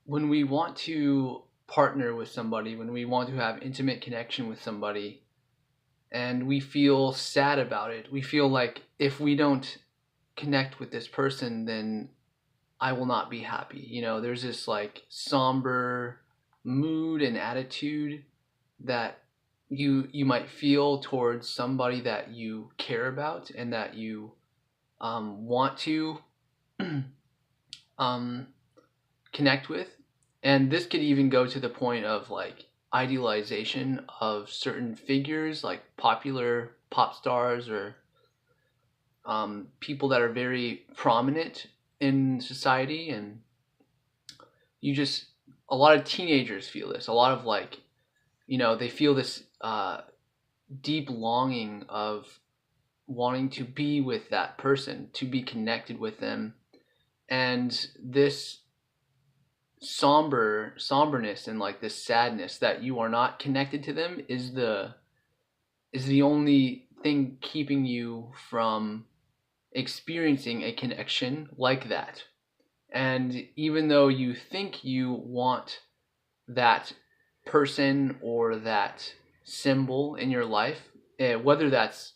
when we want to partner with somebody, when we want to have intimate connection with somebody, and we feel sad about it, we feel like if we don't connect with this person, then I will not be happy. There's this like somber mood and attitude that you might feel towards somebody that you care about and that you want to um, connect with. And this could even go to the point of like idealization of certain figures, like popular pop stars or people that are very prominent in society. And you just, a lot of teenagers feel this. A lot of like, they feel this deep longing of wanting to be with that person, to be connected with them. And this somberness and like this sadness that you are not connected to them is the only thing keeping you from experiencing a connection like that. And even though you think you want that person or that symbol in your life, whether that's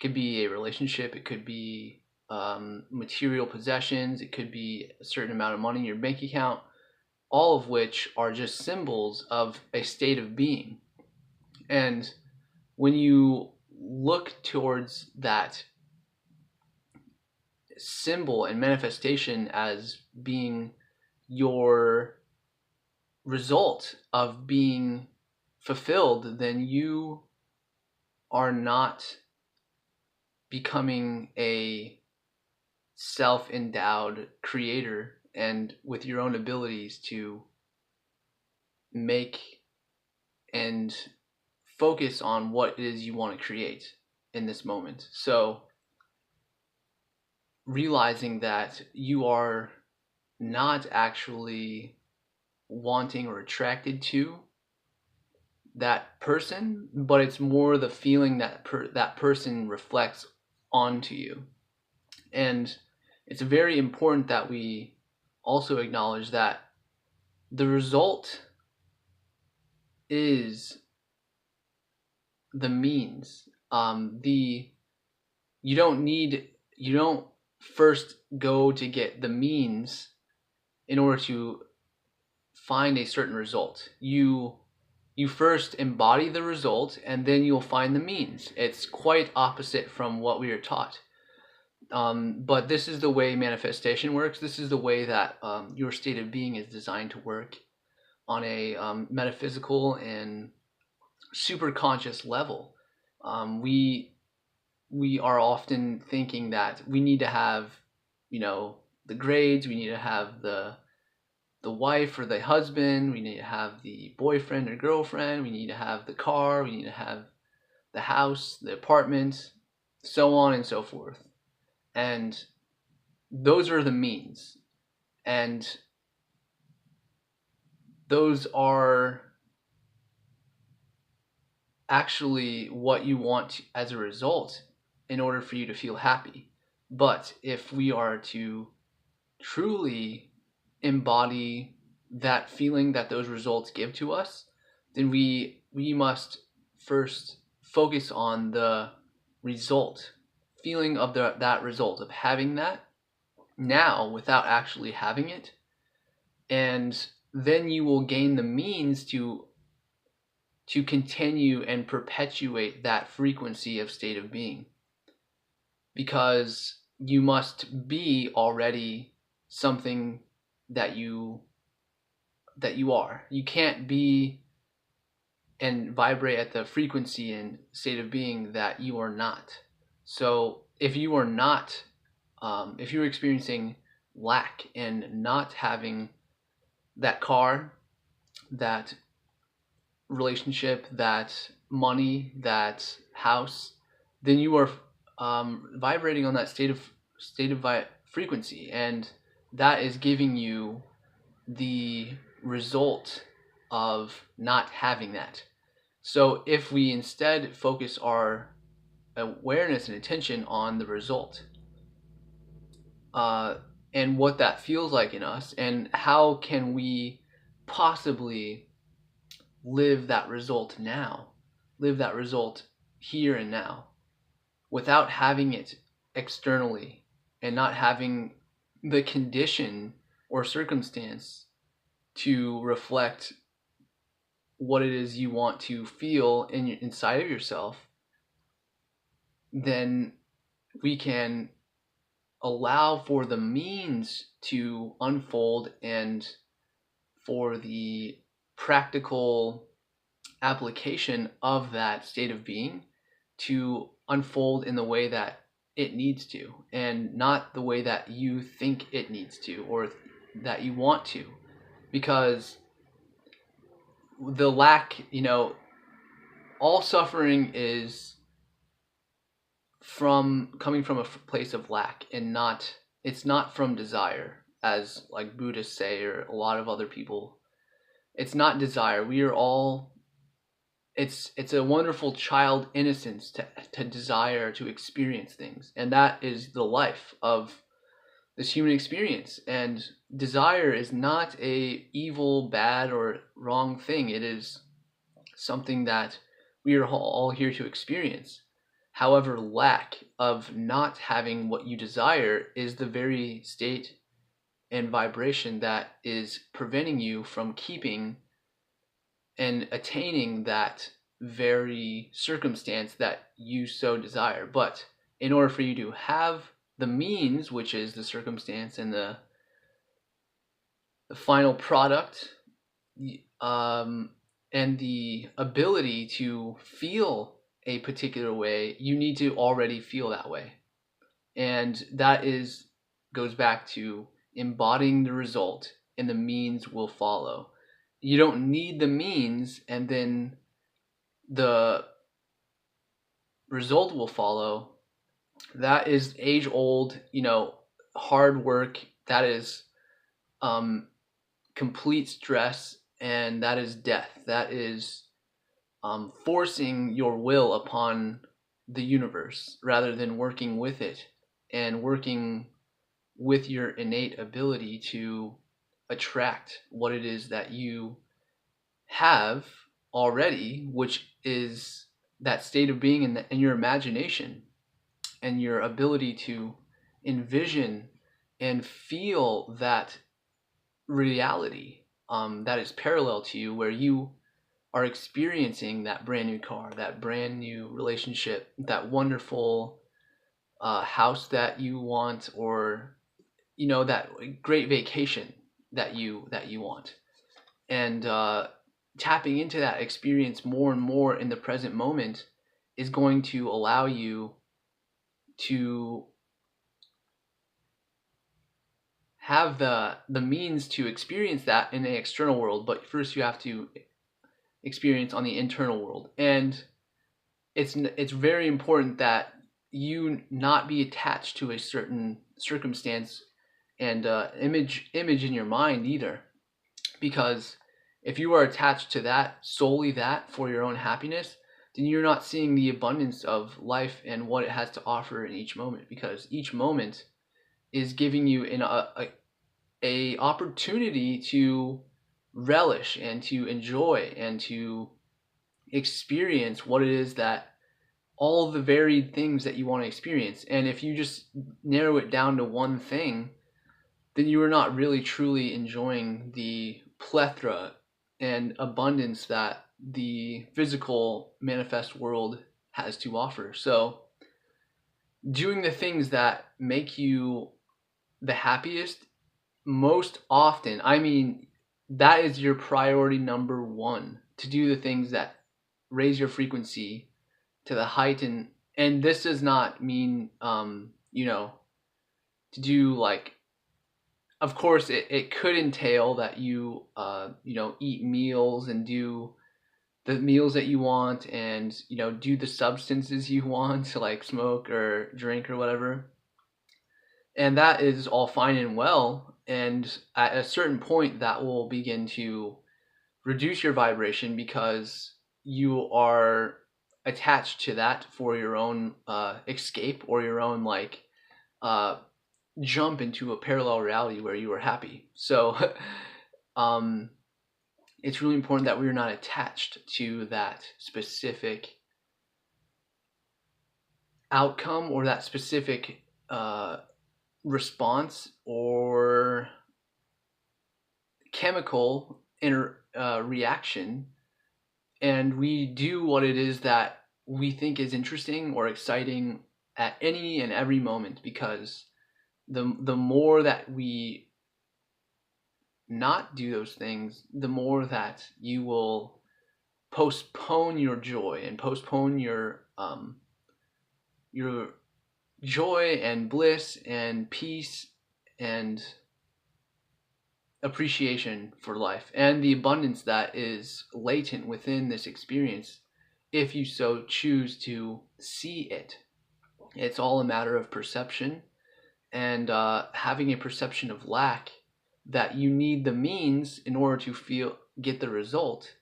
could be a relationship, it could be material possessions, it could be a certain amount of money in your bank account, all of which are just symbols of a state of being. And when you look towards that symbol and manifestation as being your result of being fulfilled, then you are not becoming a self-endowed creator and with your own abilities to make and focus on what it is you want to create in this moment. So realizing that you are not actually wanting or attracted to that person, but it's more the feeling that that person reflects onto you. And it's very important that we also acknowledge that the result is the means. You don't first go to get the means in order to find a certain result. You first embody the result and then you'll find the means. It's quite opposite from what we are taught. But this is the way manifestation works. This is the way that your state of being is designed to work on a metaphysical and super conscious level. We are often thinking that we need to have, the grades, we need to have the wife or the husband, we need to have the boyfriend or girlfriend, we need to have the car, we need to have the house, the apartment, so on and so forth. And those are the means. And those are actually what you want as a result in order for you to feel happy. But if we are to truly embody that feeling that those results give to us, then we must first focus on the result, feeling of that result, of having that now without actually having it. And then you will gain the means to continue and perpetuate that frequency of state of being, because you must be already something that you are. You can't be and vibrate at the frequency and state of being that you are not. So if you are not, if you're experiencing lack and not having that car, that relationship, that money, that house, then you are vibrating on that state of frequency, and that is giving you the result of not having that. So if we instead focus our awareness and attention on the result, and what that feels like in us, and how can we possibly live that result now, live that result here and now, without having it externally and not having the condition or circumstance to reflect what it is you want to feel inside of yourself. Then we can allow for the means to unfold and for the practical application of that state of being to unfold in the way that it needs to, and not the way that you think it needs to or that you want to. Because the lack, all suffering is coming from a place of lack, and it's not from desire, as like Buddhists say, or a lot of other people. It's not desire. We are all, it's a wonderful child innocence to desire to experience things, and that is the life of this human experience. And desire is not a evil, bad, or wrong thing. It is something that we are all here to experience. However, lack of not having what you desire is the very state and vibration that is preventing you from keeping and attaining that very circumstance that you so desire. But in order for you to have the means, which is the circumstance and the final product, and the ability to feel a particular way, you need to already feel that way. And that goes back to embodying the result, and the means will follow. You don't need the means, and then the result will follow. That is age old, hard work. That is complete stress, and that is death. That is forcing your will upon the universe rather than working with it and working with your innate ability to attract what it is that you have already, which is that state of being in your imagination and your ability to envision and feel that reality that is parallel to you, where you are experiencing that brand new car, that brand new relationship, that wonderful house that you want, or that great vacation that you want. And tapping into that experience more and more in the present moment is going to allow you to have the means to experience that in the external world. But first you have to experience on the internal world. And it's very important that you not be attached to a certain circumstance and image in your mind either. Because if you are attached to that, solely that, for your own happiness, then you're not seeing the abundance of life and what it has to offer in each moment. Because each moment is giving you a opportunity to relish and to enjoy and to experience what it is that all the varied things that you want to experience. And if you just narrow it down to one thing, then you are not really truly enjoying the plethora and abundance that the physical manifest world has to offer. So doing the things that make you the happiest most often, that is your priority number one, to do the things that raise your frequency to the height. And this does not mean to do, like, of course it could entail that you eat meals and do the meals that you want, and do the substances you want to, like, smoke or drink or whatever. And that is all fine and well, and at a certain point that will begin to reduce your vibration, because you are attached to that for your own escape, or your own, like, jump into a parallel reality where you are happy. So it's really important that we're not attached to that specific outcome or that specific response or chemical reaction, and we do what it is that we think is interesting or exciting at any and every moment, because the more that we not do those things, the more that you will postpone your joy and postpone your joy and bliss and peace and appreciation for life and the abundance that is latent within this experience, if you so choose to see it. It's all a matter of perception, and having a perception of lack, that you need the means in order to get the result,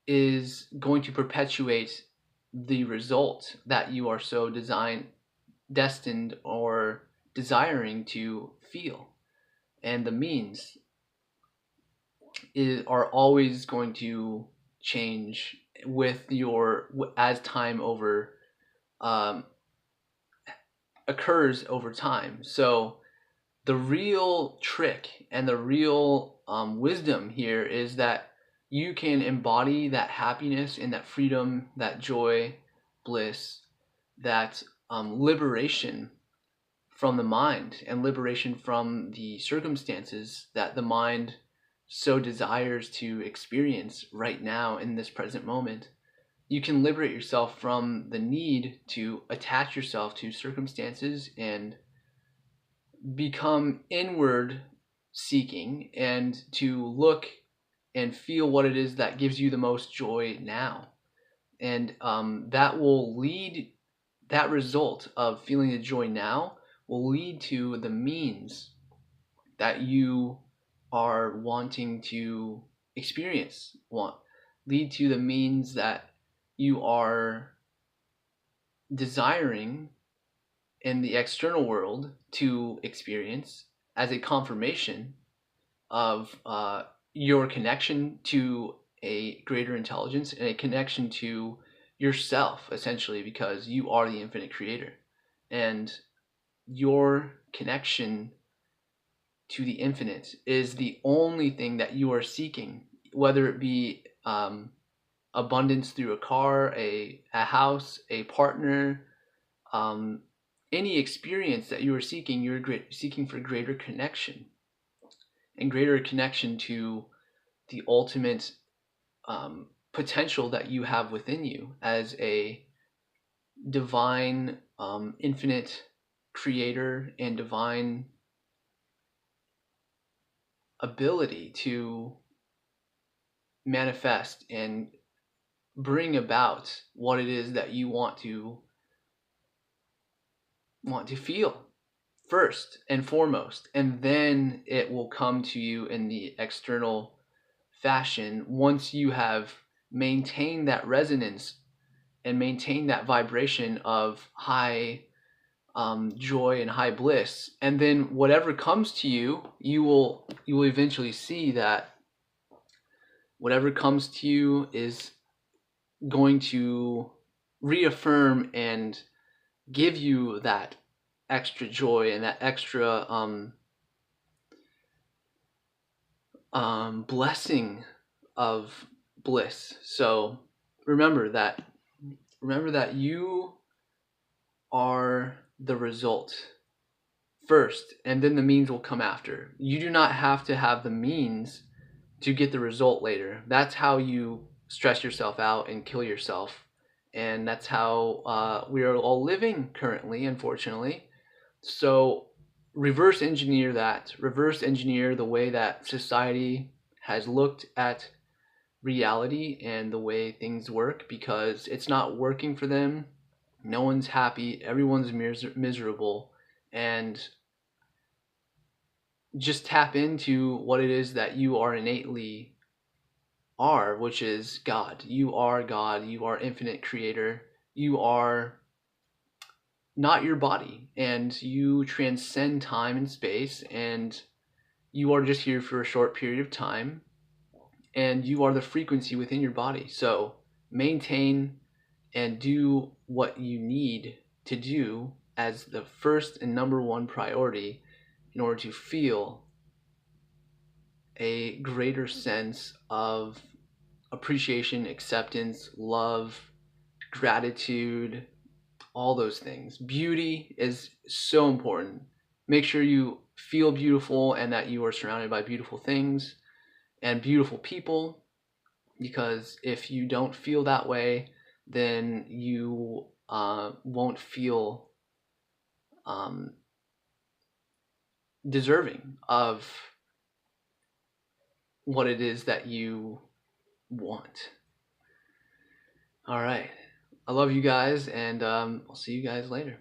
is going to perpetuate the result that you are so destined or desiring to feel. And the means are always going to change as time um, occurs over time. So the real trick and the real wisdom here is that you can embody that happiness and that freedom, that joy, bliss, that liberation from the mind and liberation from the circumstances that the mind so desires to experience right now in this present moment. You can liberate yourself from the need to attach yourself to circumstances and become inward seeking and to look and feel what it is that gives you the most joy now. And that result of feeling the joy now will lead to the means that you are wanting to experience, lead to the means that you are desiring in the external world to experience, as a confirmation of your connection to a greater intelligence and a connection to yourself, essentially, because you are the infinite creator. And your connection to the infinite is the only thing that you are seeking, whether it be abundance through a car, a house, a partner, any experience that you are seeking. You're seeking for greater connection and greater connection to the ultimate potential that you have within you as a divine, infinite creator and divine ability to manifest and bring about what it is that you want to feel first and foremost, and then it will come to you in the external fashion once you have maintained that resonance and maintained that vibration of high joy and high bliss. And then whatever comes to you, you will eventually see that whatever comes to you is going to reaffirm and give you that extra joy and that extra blessing of bliss. So remember that you are the result first, and then the means will come after. You do not have to have the means to get the result later. That's how you stress yourself out and kill yourself. And that's how we are all living currently, unfortunately. So reverse engineer that. Reverse engineer the way that society has looked at reality and the way things work, because it's not working for them. No one's happy. Everyone's miserable. And just tap into what it is that you are innately are, which is God. You are God. You are infinite creator. You are not your body, and you transcend time and space, and you are just here for a short period of time, and you are the frequency within your body. So maintain and do what you need to do as the first and number one priority in order to feel a greater sense of appreciation, acceptance, love, gratitude, all those things. Beauty is so important. Make sure you feel beautiful and that you are surrounded by beautiful things and beautiful people, because if you don't feel that way, then you won't feel deserving of what it is that you want. All right. I love you guys, and I'll see you guys later.